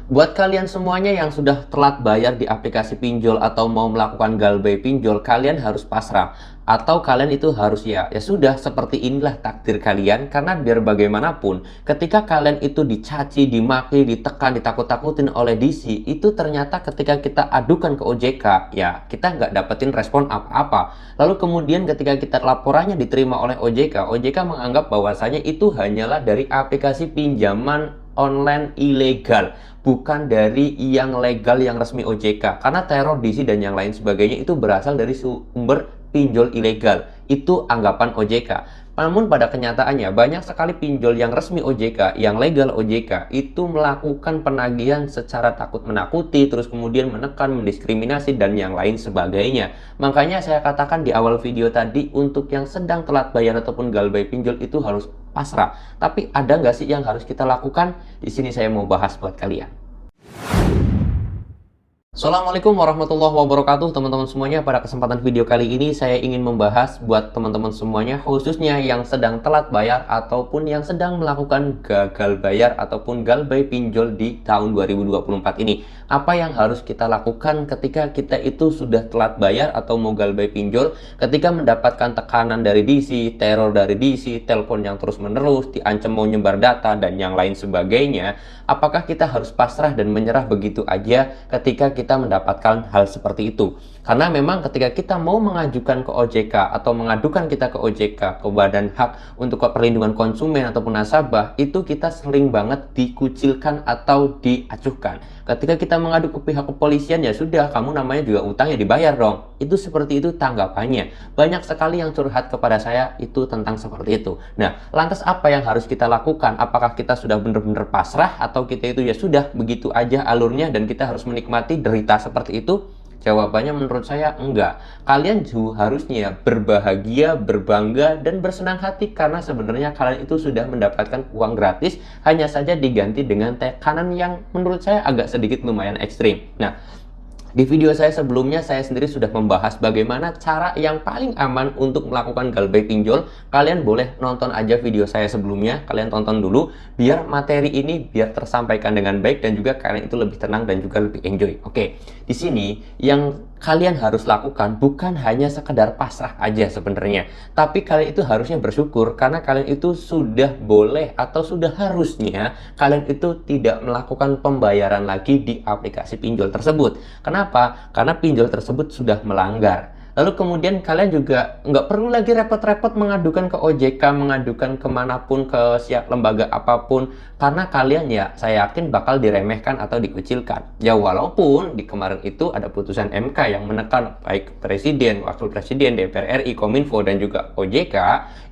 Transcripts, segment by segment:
Buat kalian semuanya yang sudah telat bayar di aplikasi pinjol atau mau melakukan galbay pinjol, kalian harus pasrah. Atau kalian itu harus ya sudah seperti inilah takdir kalian. Karena biar bagaimanapun, ketika kalian itu dicaci, dimaki, ditekan, ditakut-takutin oleh DC, itu ternyata ketika kita adukan ke OJK, ya kita nggak dapetin respon apa-apa. Lalu kemudian ketika kita laporannya diterima oleh OJK, OJK menganggap bahwasanya itu hanyalah dari aplikasi pinjaman online ilegal, bukan dari yang legal yang resmi OJK. Karena teror DC dan yang lain sebagainya itu berasal dari sumber pinjol ilegal. Itu anggapan OJK. Namun pada kenyataannya banyak sekali pinjol yang resmi OJK, yang legal OJK itu melakukan penagihan secara takut-menakuti, terus kemudian menekan, mendiskriminasi dan yang lain sebagainya. Makanya saya katakan di awal video tadi, untuk yang sedang telat bayar ataupun galbay pinjol itu harus pasrah. Tapi ada nggak sih yang harus kita lakukan? Di sini saya mau bahas buat kalian. Assalamualaikum warahmatullahi wabarakatuh teman-teman semuanya. Pada kesempatan video kali ini saya ingin membahas buat teman-teman semuanya, khususnya yang sedang telat bayar ataupun yang sedang melakukan gagal bayar ataupun galbay pinjol di tahun 2024 ini. Apa yang harus kita lakukan ketika kita itu sudah telat bayar atau mau galbay pinjol, ketika mendapatkan tekanan dari DC, teror dari DC, telepon yang terus menerus, diancam mau nyebar data dan yang lain sebagainya. Apakah kita harus pasrah dan menyerah begitu aja ketika kita mendapatkan hal seperti itu? Karena memang ketika kita mau mengajukan ke OJK atau mengadukan kita ke OJK, ke Badan Hak untuk Perlindungan Konsumen ataupun nasabah, itu kita sering banget dikucilkan atau diacuhkan. Ketika kita mengadu ke pihak kepolisian, ya sudah, kamu namanya juga utang ya dibayar dong. Itu seperti itu tanggapannya. Banyak sekali yang curhat kepada saya itu tentang seperti itu. Nah, lantas apa yang harus kita lakukan? Apakah kita sudah benar-benar pasrah atau kita itu ya sudah begitu aja alurnya dan kita harus menikmati derita seperti itu? Jawabannya menurut saya enggak. Kalian harusnya berbahagia, berbangga, dan bersenang hati karena sebenarnya kalian itu sudah mendapatkan uang gratis, hanya saja diganti dengan tekanan yang menurut saya agak sedikit lumayan ekstrim. Nah, di video saya sebelumnya, saya sendiri sudah membahas bagaimana cara yang paling aman untuk melakukan galbay pinjol. Kalian boleh nonton aja video saya sebelumnya, kalian tonton dulu, biar materi ini biar tersampaikan dengan baik dan juga kalian itu lebih tenang dan juga lebih enjoy. Oke, di sini yang kalian harus lakukan bukan hanya sekedar pasrah aja sebenarnya, tapi kalian itu harusnya bersyukur karena kalian itu sudah boleh atau sudah harusnya kalian itu tidak melakukan pembayaran lagi di aplikasi pinjol tersebut. Kenapa? Karena pinjol tersebut sudah melanggar. Lalu kemudian kalian juga nggak perlu lagi repot-repot mengadukan ke OJK, mengadukan kemanapun, ke lembaga apapun. Karena kalian ya, saya yakin bakal diremehkan atau dikucilkan. Ya walaupun di kemarin itu ada putusan MK yang menekan baik Presiden, Wakil Presiden, DPR RI, Kominfo, dan juga OJK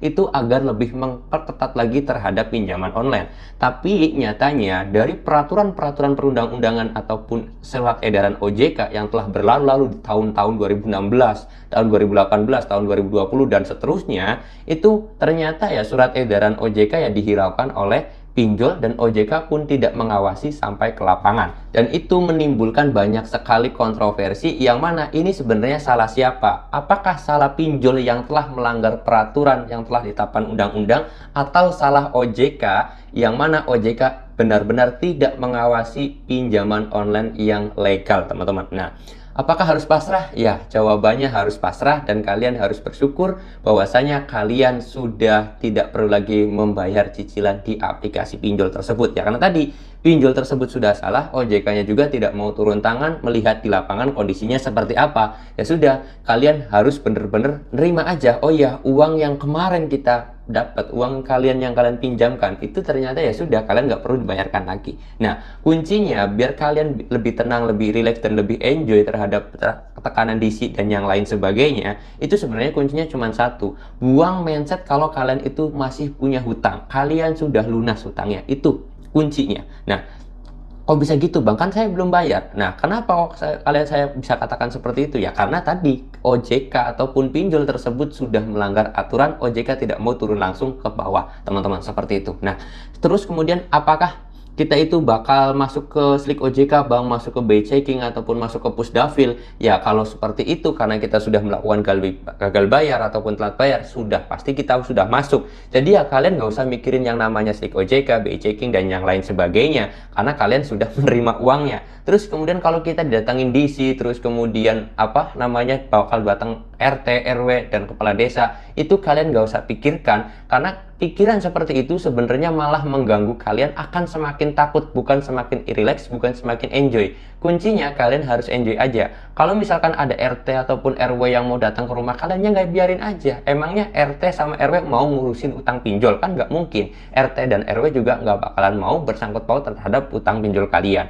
itu agar lebih memperketat lagi terhadap pinjaman online. Tapi nyatanya dari peraturan-peraturan perundang-undangan ataupun surat edaran OJK yang telah berlalu-lalu di tahun-tahun 2016, tahun 2018, tahun 2020 dan seterusnya, itu ternyata ya surat edaran OJK ya dihiraukan oleh pinjol dan OJK pun tidak mengawasi sampai ke lapangan. Dan itu menimbulkan banyak sekali kontroversi yang mana ini sebenarnya salah siapa? Apakah salah pinjol yang telah melanggar peraturan yang telah ditetapkan undang-undang atau salah OJK yang mana OJK benar-benar tidak mengawasi pinjaman online yang legal, teman-teman. Nah, apakah harus pasrah? Ya, jawabannya harus pasrah dan kalian harus bersyukur bahwasanya kalian sudah tidak perlu lagi membayar cicilan di aplikasi pinjol tersebut. Ya, karena tadi pinjol tersebut sudah salah, OJK-nya juga tidak mau turun tangan melihat di lapangan kondisinya seperti apa. Ya sudah, kalian harus benar-benar nerima aja. Oh ya, uang yang kemarin kita dapat, uang kalian yang kalian pinjamkan itu ternyata ya sudah, kalian nggak perlu dibayarkan lagi. Nah, kuncinya biar kalian lebih tenang, lebih rileks dan lebih enjoy terhadap tekanan DC dan yang lain sebagainya, itu sebenarnya kuncinya cuma satu: buang mindset kalau kalian itu masih punya hutang, kalian sudah lunas hutangnya, itu kuncinya. Nah, kok bisa gitu bang? Kan saya belum bayar. Nah, kenapa kok saya bisa katakan seperti itu? Ya karena tadi OJK ataupun pinjol tersebut sudah melanggar aturan, OJK tidak mau turun langsung ke bawah, teman-teman, seperti itu. Nah, terus kemudian apakah kita itu bakal masuk ke Slick OJK Bang, masuk ke BI checking ataupun masuk ke Pusdafil. Ya kalau seperti itu karena kita sudah melakukan gagal bayar ataupun telat bayar, sudah pasti kita sudah masuk. Jadi ya kalian nggak usah mikirin yang namanya Slick OJK, BI checking dan yang lain sebagainya, karena kalian sudah menerima uangnya. Terus kemudian kalau kita didatangin DC, terus kemudian apa namanya bakal datang RT, RW dan kepala desa, itu kalian nggak usah pikirkan, karena pikiran seperti itu sebenarnya malah mengganggu kalian, akan semakin takut, bukan semakin relax, bukan semakin enjoy. Kuncinya kalian harus enjoy aja. Kalau misalkan ada RT ataupun RW yang mau datang ke rumah kalian, ya nggak biarin aja. Emangnya RT sama RW mau ngurusin utang pinjol? Kan nggak mungkin. RT dan RW juga nggak bakalan mau bersangkut paut terhadap utang pinjol kalian.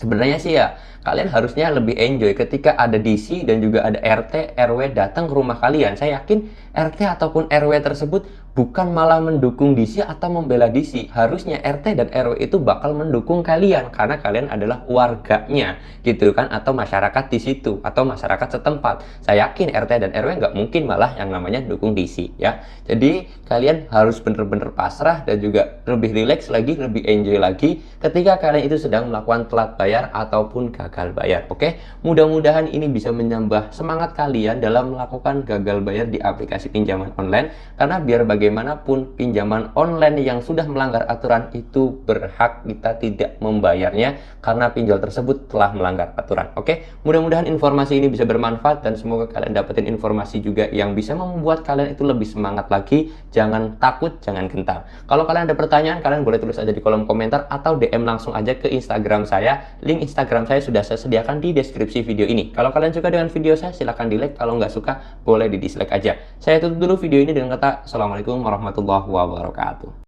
Sebenarnya sih ya, kalian harusnya lebih enjoy ketika ada DC dan juga ada RT, RW datang ke rumah kalian. Saya yakin RT ataupun RW tersebut bukan malah mendukung DC atau membela DC. Harusnya RT dan RW itu bakal mendukung kalian karena kalian adalah warganya, gitu kan, atau masyarakat di situ atau masyarakat setempat. Saya yakin RT dan RW nggak mungkin malah yang namanya dukung DC ya. Jadi kalian harus bener-bener pasrah dan juga lebih relax lagi, lebih enjoy lagi ketika kalian itu sedang melakukan telat bayar ataupun gagal bayar. Oke, mudah-mudahan ini bisa menambah semangat kalian dalam melakukan gagal bayar di aplikasi pinjaman online, karena biar bagaimanapun pinjaman online yang sudah melanggar aturan itu berhak kita tidak membayarnya karena pinjol tersebut telah melanggar aturan. Oke, mudah-mudahan informasi ini bisa bermanfaat dan semoga kalian dapetin informasi juga yang bisa membuat kalian itu lebih semangat lagi. Jangan takut, jangan gentar. Kalau kalian ada pertanyaan, kalian boleh tulis aja di kolom komentar atau DM langsung aja ke Instagram saya. Link Instagram saya sudah saya sediakan di deskripsi video ini. Kalau kalian suka dengan video saya, silahkan di like. Kalau nggak suka, boleh di dislike aja. Saya tutup dulu video ini dengan kata Assalamualaikum warahmatullahi wabarakatuh.